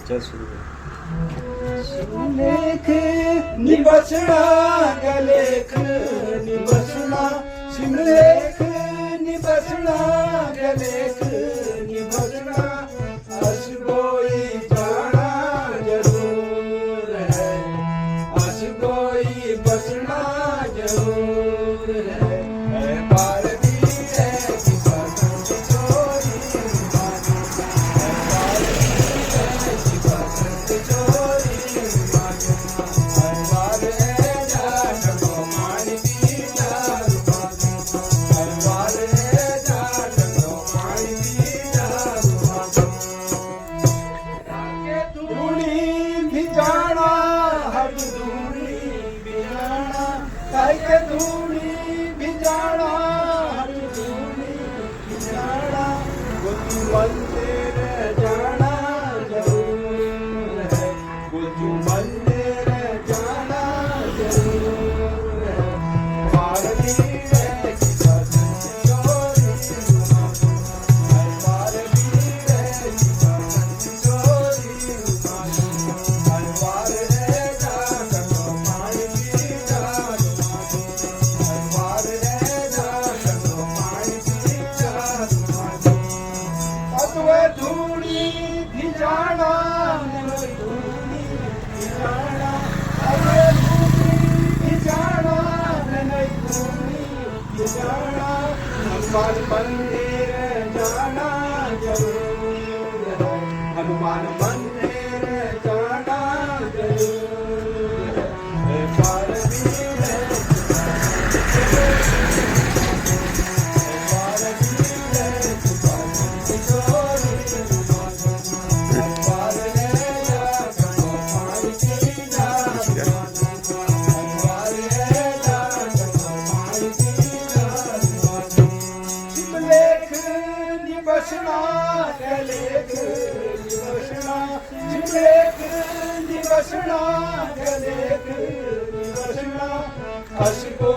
चल सुरू कर. शिवलेख निबसणा गलेख निबसणा शिवलेख निबसणा गलेख निबसणा असगोई जाना जरूर है असगोई बसना जरूर है पारदी है कि पसंद चोरी मानो है पारदी है कि पसंद चोरी मानो हर बार है जाट को मानती जारू मानो हर बार है जाट को मानती जारू मानो के धूड़ी भी जाना हर धूड़ी भी जाना काय के धूड़ी भी जाना हर धूड़ी भी जाना गोतू मंदिर जाना जरूर है गोतू मंदिर जाना जरूर है पारदी है कि पसंद चोरी मानो हर पारदी है कि पसंद चोरी मानो हर बार है जाट को मानती जारू मानो हर बार है जाट को मानती जारू मानो अतवे धूड़ी भी जाना नवे धूड़ी भी जाना अतवे धूड़ी भी जाना नवे धूड़ी भी जाना हनुमान मंदिर जाना जरूर है हनुमान मंदिर जाना जरूर है पारदी है पारदी है पसंद चोरी मानो हर बार है जाट को मानती जारू मानो हर बार है जाट को मानती जारू मानो शिवलेख निबसणा गलेख निबसणा शिवलेख निबसणा गलेख निबसणा असगो